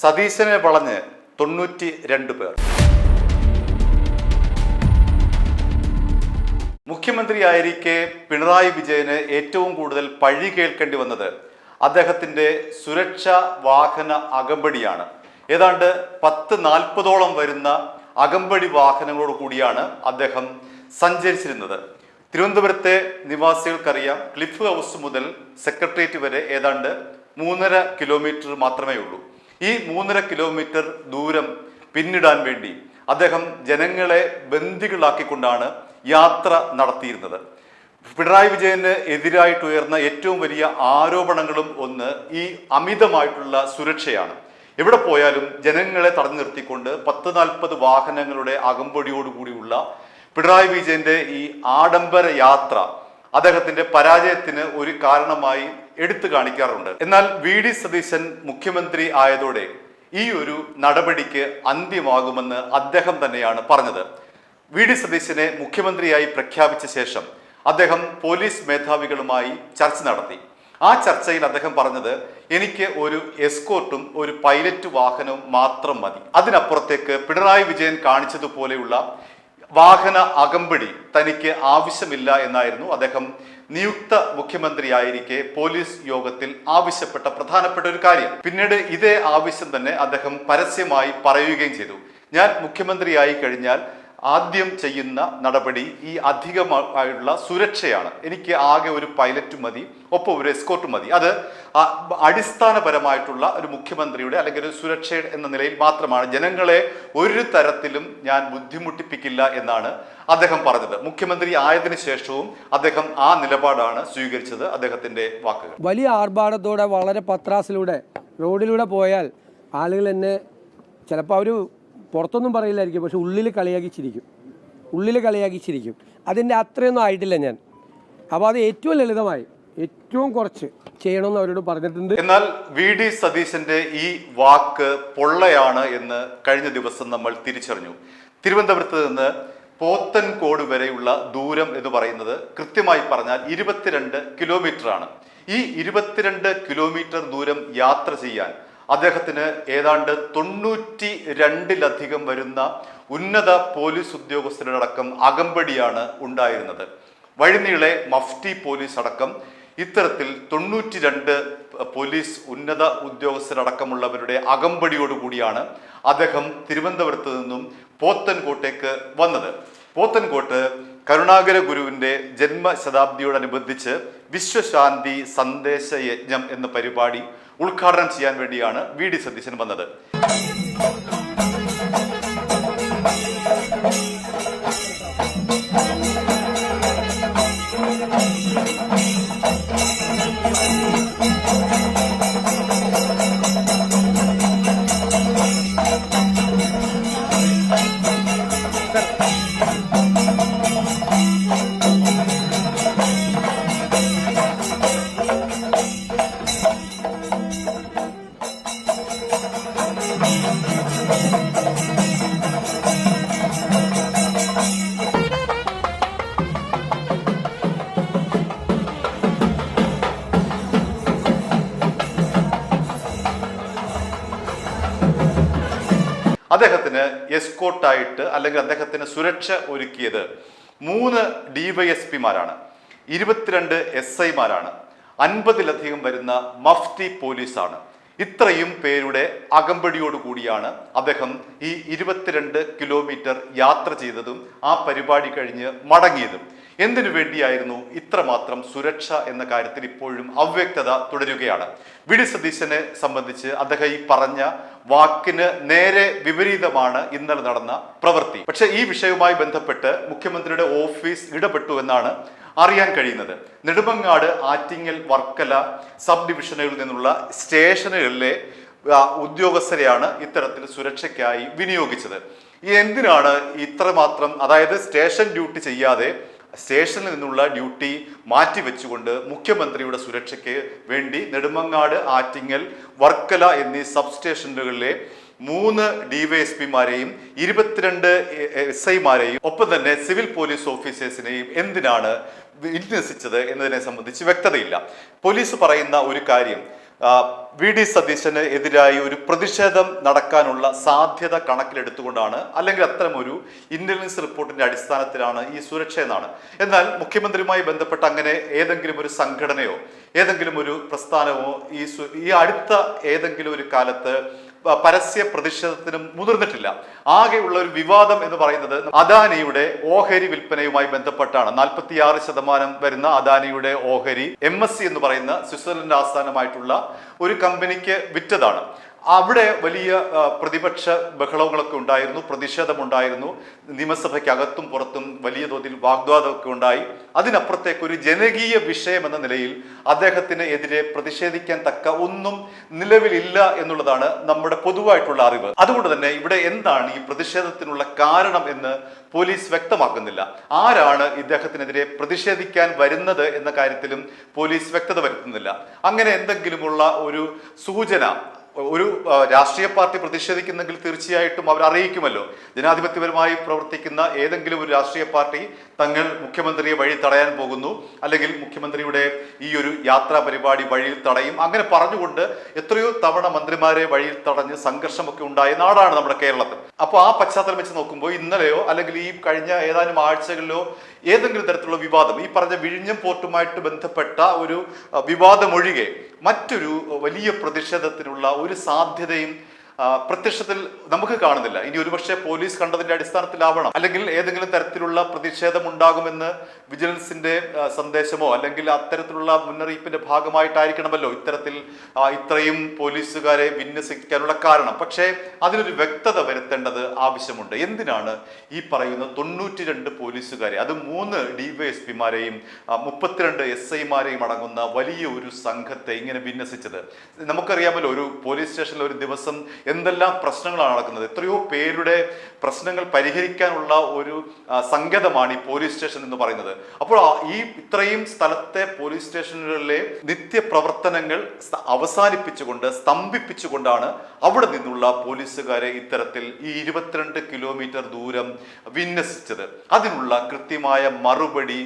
സതീശനെ വളഞ്ഞ് 92 പേർ. മുഖ്യമന്ത്രിയായിരിക്കെ പിണറായി വിജയന് ഏറ്റവും കൂടുതൽ പഴി കേൾക്കേണ്ടി വന്നത് അദ്ദേഹത്തിന്റെ സുരക്ഷാ വാഹന അകമ്പടിയാണ്. ഏതാണ്ട് 10-40ഓളം വരുന്ന അകമ്പടി വാഹനങ്ങളോട് കൂടിയാണ് അദ്ദേഹം സഞ്ചരിച്ചിരുന്നത്. തിരുവനന്തപുരത്തെ നിവാസികൾക്കറിയാം, ക്ലിഫ് ഹൗസ് മുതൽ സെക്രട്ടേറിയറ്റ് വരെ ഏതാണ്ട് 3.5 കിലോമീറ്റർ മാത്രമേ ഉള്ളൂ. ഈ 3.5 കിലോമീറ്റർ ദൂരം പിന്നിടാൻ വേണ്ടി അദ്ദേഹം ജനങ്ങളെ ബന്ദികളാക്കിക്കൊണ്ടാണ് യാത്ര നടത്തിയിരുന്നത്. പിണറായി വിജയന് എതിരായിട്ട് ഉയർന്ന ഏറ്റവും വലിയ ആരോപണങ്ങളും ഒന്ന് ഈ അമിതമായിട്ടുള്ള സുരക്ഷയാണ്. എവിടെ പോയാലും ജനങ്ങളെ തടഞ്ഞു നിർത്തിക്കൊണ്ട് 10-40 വാഹനങ്ങളുടെ അകമ്പടിയോടുകൂടിയുള്ള പിണറായി വിജയന്റെ ഈ ആഡംബര യാത്ര അദ്ദേഹത്തിന്റെ പരാജയത്തിന് ഒരു കാരണമായി എടുത്തു കാണിക്കാറുണ്ട്. എന്നാൽ വി.ഡി. സതീശൻ മുഖ്യമന്ത്രി ആയതോടെ ഈ ഒരു നടപടിക്ക് അന്ത്യമാകുമെന്ന് അദ്ദേഹം തന്നെയാണ് പറഞ്ഞത്. വി.ഡി. സതീശനെ മുഖ്യമന്ത്രിയായി പ്രഖ്യാപിച്ച ശേഷം അദ്ദേഹം പോലീസ് മേധാവികളുമായി ചർച്ച നടത്തി. ആ ചർച്ചയിൽ അദ്ദേഹം പറഞ്ഞത്, എനിക്ക് ഒരു എസ്കോർട്ടും ഒരു പൈലറ്റ് വാഹനവും മാത്രം മതി, അതിനപ്പുറത്തേക്ക് പിണറായി വിജയൻ കാണിച്ചതുപോലെയുള്ള വാഹന അകമ്പടി തനിക്ക് ആവശ്യമില്ല എന്നായിരുന്നു അദ്ദേഹം നിയുക്ത മുഖ്യമന്ത്രിയായിരിക്കെ പോലീസ് യോഗത്തിൽ ആവശ്യപ്പെട്ട പ്രധാനപ്പെട്ട ഒരു കാര്യം. പിന്നീട് ഇതേ ആവശ്യം തന്നെ അദ്ദേഹം പരസ്യമായി പറയുകയും ചെയ്തു. ഞാൻ മുഖ്യമന്ത്രിയായി കഴിഞ്ഞാൽ ആദ്യം ചെയ്യുന്ന നടപടി ഈ അധികമായുള്ള സുരക്ഷയാണ്. എനിക്ക് ആകെ ഒരു പൈലറ്റ് മതി, ഒപ്പം ഒരു എസ്കോർട്ട് മതി. അത് അടിസ്ഥാനപരമായിട്ടുള്ള ഒരു മുഖ്യമന്ത്രിയുടെ അല്ലെങ്കിൽ ഒരു സുരക്ഷ എന്ന നിലയിൽ മാത്രമാണ്. ജനങ്ങളെ ഒരു തരത്തിലും ഞാൻ ബുദ്ധിമുട്ടിപ്പിക്കില്ല എന്നാണ് അദ്ദേഹം പറഞ്ഞത്. മുഖ്യമന്ത്രി ആയതിനു ശേഷവും അദ്ദേഹം ആ നിലപാടാണ് സ്വീകരിച്ചത്. അദ്ദേഹത്തിന്റെ വാക്കുകൾ: വലിയ ആർഭാടത്തോടെ വളരെ പത്രാസിലൂടെ റോഡിലൂടെ പോയാൽ ആളുകൾ എന്നെ ചിലപ്പോൾ അവർ പുറത്തൊന്നും പറയില്ലായിരിക്കും, പക്ഷെ ഉള്ളിൽ കളിയാക്കിച്ചിരിക്കും. അതിൻ്റെ അത്രയൊന്നും ആയിട്ടില്ല ഞാൻ. അപ്പോൾ അത് ഏറ്റവും ലളിതമായി ഏറ്റവും കുറച്ച് ചെയ്യണമെന്ന് അവരോട് പറഞ്ഞിട്ടുണ്ട്. എന്നാൽ വി.ഡി. സതീശന്റെ ഈ വാക്ക് പൊള്ളയാണ് എന്ന് കഴിഞ്ഞ ദിവസം നമ്മൾ തിരിച്ചറിഞ്ഞു. തിരുവനന്തപുരത്ത് നിന്ന് പോത്തൻകോട് വരെയുള്ള ദൂരം എന്ന് പറയുന്നത് കൃത്യമായി പറഞ്ഞാൽ 22 കിലോമീറ്റർ ആണ്. ഈ 22 കിലോമീറ്റർ ദൂരം യാത്ര ചെയ്യാൻ അദ്ദേഹത്തിന് ഏതാണ്ട് 92-ലധികം വരുന്ന ഉന്നത പോലീസ് ഉദ്യോഗസ്ഥരടക്കം അകമ്പടിയാണ് ഉണ്ടായിരുന്നത്. വഴിനീളെ മഫ്റ്റി പോലീസ് അടക്കം ഇത്തരത്തിൽ 92 പോലീസ് ഉന്നത ഉദ്യോഗസ്ഥരടക്കമുള്ളവരുടെ അകമ്പടിയോടുകൂടിയാണ് അദ്ദേഹം തിരുവനന്തപുരത്ത് നിന്നും പോത്തൻകോട്ടേക്ക് വന്നത്. പോത്തൻകോട്ട് കരുണാകര ഗുരുവിന്റെ ജന്മശതാബ്ദിയോടനുബന്ധിച്ച് വിശ്വശാന്തി സന്ദേശ യജ്ഞം എന്ന പരിപാടി ഉദ്ഘാടനം ചെയ്യാൻ വേണ്ടിയാണ് വി.ഡി. സതീശൻ വന്നത്. അദ്ദേഹത്തിന് എസ്കോർട്ടായിട്ട് അല്ലെങ്കിൽ അദ്ദേഹത്തിന് സുരക്ഷ ഒരുക്കിയത് 3 DYSPമാരാണ്, 22 SIമാരാണ്, 50-ലധികം വരുന്ന മഫ്റ്റി പോലീസാണ്. ഇത്രയും പേരുടെ അകമ്പടിയോടുകൂടിയാണ് അദ്ദേഹം ഈ 22 കിലോമീറ്റർ യാത്ര ചെയ്തതും ആ പരിപാടി കഴിഞ്ഞ് മടങ്ങിയതും. എന്തിനു വേണ്ടിയായിരുന്നു ഇത്രമാത്രം സുരക്ഷ എന്ന കാര്യത്തിൽ ഇപ്പോഴും അവ്യക്തത തുടരുകയാണ്. വി.ഡി. സതീശനെ സംബന്ധിച്ച് അദ്ദേഹം ഈ പറഞ്ഞ വാക്കിന് നേരെ വിപരീതമാണ് ഇന്നലെ നടന്ന പ്രവൃത്തി. പക്ഷെ ഈ വിഷയവുമായി ബന്ധപ്പെട്ട് മുഖ്യമന്ത്രിയുടെ ഓഫീസ് ഇടപെട്ടു എന്നാണ് അറിയാൻ കഴിയുന്നത്. നെടുമങ്ങാട്, ആറ്റിങ്ങൽ, വർക്കല സബ് ഡിവിഷനുകളിൽ നിന്നുള്ള സ്റ്റേഷനുകളിലെ ഉദ്യോഗസ്ഥരെയാണ് ഇത്തരത്തിൽ സുരക്ഷയ്ക്കായി വിനിയോഗിച്ചത്. എന്തിനാണ് ഇത്രമാത്രം, അതായത് സ്റ്റേഷൻ ഡ്യൂട്ടി ചെയ്യാതെ സ്റ്റേഷനിൽ നിന്നുള്ള ഡ്യൂട്ടി മാറ്റിവെച്ചുകൊണ്ട് മുഖ്യമന്ത്രിയുടെ സുരക്ഷയ്ക്ക് വേണ്ടി നെടുമങ്ങാട്, ആറ്റിങ്ങൽ, വർക്കല എന്നീ സബ് സ്റ്റേഷനുകളിലെ 3 DYSPമാരെയും 22 SIമാരെയും ഒപ്പം തന്നെ സിവിൽ പോലീസ് ഓഫീസേഴ്സിനെയും എന്തിനാണ് വിന്യസിച്ചത് എന്നതിനെ സംബന്ധിച്ച് വ്യക്തതയില്ല. പോലീസ് പറയുന്ന ഒരു കാര്യം, വി.ഡി. സതീശന് എതിരായി ഒരു പ്രതിഷേധം നടക്കാനുള്ള സാധ്യത കണക്കിലെടുത്തുകൊണ്ടാണ്, അല്ലെങ്കിൽ അത്തരമൊരു ഇന്റലിജൻസ് റിപ്പോർട്ടിന്റെ അടിസ്ഥാനത്തിലാണ് ഈ സുരക്ഷ എന്നാണ്. എന്നാൽ മുഖ്യമന്ത്രിയുമായി ബന്ധപ്പെട്ട് അങ്ങനെ ഏതെങ്കിലും ഒരു സംഘടനയോ ഏതെങ്കിലും ഒരു പ്രസ്ഥാനമോ ഈ അടുത്ത ഏതെങ്കിലും ഒരു കാലത്ത് പരസ്യ പ്രതിഷേധത്തിനും മുതിർന്നിട്ടില്ല. ആകെയുള്ള ഒരു വിവാദം എന്ന് പറയുന്നത് അദാനിയുടെ ഓഹരി വിൽപ്പനയുമായി ബന്ധപ്പെട്ടാണ്. 46% വരുന്ന അദാനിയുടെ ഓഹരി MSC എന്ന് പറയുന്ന സ്വിറ്റ്സർലൻഡ് ആസ്ഥാനമായിട്ടുള്ള ഒരു കമ്പനിക്ക് വിറ്റതാണ്. അവിടെ വലിയ പ്രതിപക്ഷ ബഹളങ്ങളൊക്കെ ഉണ്ടായിരുന്നു, പ്രതിഷേധമുണ്ടായിരുന്നു. നിയമസഭയ്ക്ക് അകത്തും പുറത്തും വലിയ തോതിൽ വാഗ്വാദമൊക്കെ ഉണ്ടായി. അതിനപ്പുറത്തേക്ക് ഒരു ജനകീയ വിഷയം എന്ന നിലയിൽ അദ്ദേഹത്തിന് എതിരെ പ്രതിഷേധിക്കാൻ തക്ക ഒന്നും നിലവിലില്ല എന്നുള്ളതാണ് നമ്മുടെ പൊതുവായിട്ടുള്ള അറിവ്. അതുകൊണ്ട് തന്നെ ഇവിടെ എന്താണ് ഈ പ്രതിഷേധത്തിനുള്ള കാരണം എന്ന് പോലീസ് വ്യക്തമാക്കുന്നില്ല. ആരാണ് ഇദ്ദേഹത്തിനെതിരെ പ്രതിഷേധിക്കാൻ വരുന്നത് എന്ന കാര്യത്തിലും പോലീസ് വ്യക്തത വരുത്തുന്നില്ല. അങ്ങനെ എന്തെങ്കിലുമുള്ള ഒരു സൂചന ഒരു രാഷ്ട്രീയ പാർട്ടി പ്രതിഷേധിക്കുന്നെങ്കിൽ തീർച്ചയായിട്ടും അവർ അറിയിക്കുമല്ലോ. ജനാധിപത്യപരമായി പ്രവർത്തിക്കുന്ന ഏതെങ്കിലും ഒരു രാഷ്ട്രീയ പാർട്ടി തങ്ങൾ മുഖ്യമന്ത്രിയെ വഴി തടയാൻ പോകുന്നു, അല്ലെങ്കിൽ മുഖ്യമന്ത്രിയുടെ ഈ ഒരു യാത്രാ പരിപാടി വഴിയിൽ തടയും, അങ്ങനെ പറഞ്ഞുകൊണ്ട് എത്രയോ തവണ മന്ത്രിമാരെ വഴിയിൽ തടഞ്ഞ് സംഘർഷമൊക്കെ ഉണ്ടായ നാടാണ് നമ്മുടെ കേരളത്തിൽ. അപ്പോൾ ആ പശ്ചാത്തലം വെച്ച് നോക്കുമ്പോൾ ഇന്നലെയോ അല്ലെങ്കിൽ ഈ കഴിഞ്ഞ ഏതാനും ആഴ്ചകളിലോ ഏതെങ്കിലും തരത്തിലുള്ള വിവാദം, ഈ പറഞ്ഞ വിഴിഞ്ഞം പോർട്ടുമായിട്ട് ബന്ധപ്പെട്ട ഒരു വിവാദമൊഴികെ മറ്റൊരു വലിയ പ്രതിഷേധത്തിനുള്ള ഒരു സാധ്യതയും പ്രത്യക്ഷത്തിൽ നമുക്ക് കാണുന്നില്ല. ഇനി ഒരുപക്ഷെ പോലീസ് കണ്ടതിന്റെ അടിസ്ഥാനത്തിലാവണം, അല്ലെങ്കിൽ ഏതെങ്കിലും തരത്തിലുള്ള പ്രതിഷേധം ഉണ്ടാകുമെന്ന് വിജിലൻസിന്റെ സന്ദേശമോ അല്ലെങ്കിൽ അത്തരത്തിലുള്ള മുന്നറിയിപ്പിന്റെ ഭാഗമായിട്ടായിരിക്കണമല്ലോ ഇത്രയും പോലീസുകാരെ വിന്യസിക്കാനുള്ള കാരണം. പക്ഷേ അതിനൊരു വ്യക്തത വരുത്തേണ്ടത് ആവശ്യമുണ്ട്. എന്തിനാണ് ഈ പറയുന്ന 92 പോലീസുകാരെ, അത് 3 DYSPമാരെയും 32 SIമാരെയും അടങ്ങുന്ന വലിയ ഒരു സംഘത്തെ ഇങ്ങനെ വിന്യസിച്ചത്? നമുക്കറിയാമല്ലോ, ഒരു പോലീസ് സ്റ്റേഷനിൽ ഒരു ദിവസം എന്തെല്ലാം പ്രശ്നങ്ങളാണ് നടക്കുന്നത്. എത്രയോ പേരുടെ പ്രശ്നങ്ങൾ പരിഹരിക്കാനുള്ള ഒരു സങ്കേതമാണ് ഈ പോലീസ് സ്റ്റേഷൻ എന്ന് പറയുന്നത്. അപ്പോൾ ഇത്രയും സ്ഥലത്തെ പോലീസ് സ്റ്റേഷനുകളിലെ നിത്യപ്രവർത്തനങ്ങൾ അവസാനിപ്പിച്ചുകൊണ്ട് സ്തംഭിപ്പിച്ചുകൊണ്ടാണ് അവിടെ നിന്നുള്ള പോലീസുകാരെ ഇത്തരത്തിൽ ഈ 22 കിലോമീറ്റർ ദൂരം വിന്യസിച്ചത്. അതിനുള്ള കൃത്യമായ മറുപടി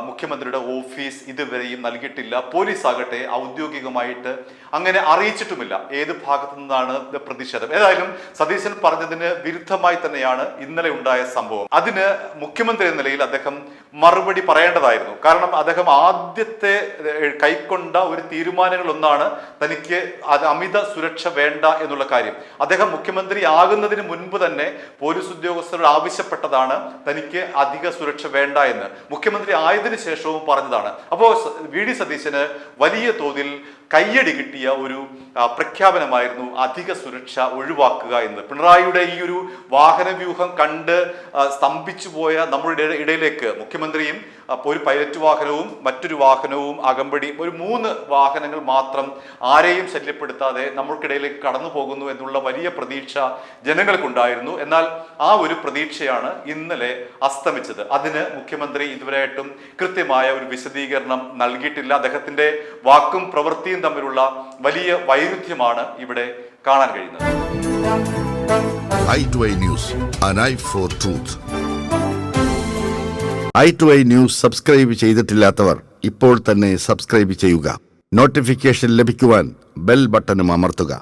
മുഖ്യമന്ത്രിയുടെ ഓഫീസ് ഇതുവരെയും നൽകിയിട്ടില്ല. പോലീസ് ആകട്ടെ ഔദ്യോഗികമായിട്ട് അങ്ങനെ അറിയിച്ചിട്ടുമില്ല ഏത് ഭാഗത്തു നിന്നാണ് പ്രതിഷേധം. ഏതായാലും സതീശൻ പറഞ്ഞതിന് വിരുദ്ധമായി തന്നെയാണ് ഇന്നലെ ഉണ്ടായ സംഭവം. അതിന് മുഖ്യമന്ത്രി എന്ന നിലയിൽ അദ്ദേഹം മറുപടി പറയേണ്ടതായിരുന്നു. കാരണം അദ്ദേഹം ആദ്യത്തെ കൈക്കൊണ്ട ഒരു തീരുമാനങ്ങളൊന്നാണ് തനിക്ക് അമിത സുരക്ഷ വേണ്ട എന്നുള്ള കാര്യം. അദ്ദേഹം മുഖ്യമന്ത്രി ആകുന്നതിന് മുൻപ് തന്നെ പോലീസ് ഉദ്യോഗസ്ഥരോട് ആവശ്യപ്പെട്ടതാണ് തനിക്ക് അധിക സുരക്ഷ വേണ്ട എന്ന്. മുഖ്യമന്ത്രി ആയതിനു ശേഷവും പറഞ്ഞതാണ്. അപ്പോൾ വി.ഡി. സതീശന് വലിയ തോതിൽ കയ്യടി കിട്ടിയ ഒരു പ്രഖ്യാപനമായിരുന്നു അധിക സുരക്ഷ ഒഴിവാക്കുക എന്നത്. പിണറായിയുടെ ഈ ഒരു വാഹന വ്യൂഹം കണ്ട് സ്തംഭിച്ചു പോയ നമ്മുടെ ഇടയിലേക്ക് മുഖ്യമന്ത്രിയും ഒരു പൈലറ്റ് വാഹനവും മറ്റൊരു വാഹനവും അകമ്പടി, ഒരു 3 വാഹനങ്ങൾ മാത്രം ആരെയും ശല്യപ്പെടുത്താതെ നമ്മൾക്കിടയിലേക്ക് കടന്നു പോകുന്നു എന്നുള്ള വലിയ പ്രതീക്ഷ ജനങ്ങൾക്കുണ്ടായിരുന്നു. എന്നാൽ ആ ഒരു പ്രതീക്ഷയാണ് ഇന്നലെ അസ്തമിച്ചത്. അതിന് മുഖ്യമന്ത്രി ഇതുവരെയായിട്ടും കൃത്യമായ ഒരു വിശദീകരണം നൽകിയിട്ടില്ല. അദ്ദേഹത്തിന്റെ വാക്കും പ്രവൃത്തിയും തമ്മിലുള്ള വലിയ വൈരുദ്ധ്യമാണ് ഇവിടെ കാണാൻ കഴിയുന്നത്. i2i News, an eye for truth. i2i News subscribe ചെയ്തിട്ടില്ലാത്തവർ ഇപ്പോൾ തന്നെ സബ്സ്ക്രൈബ് ചെയ്യുക. നോട്ടിഫിക്കേഷൻ ലഭിക്കുവാൻ ബെൽ ബട്ടണും അമർത്തുക.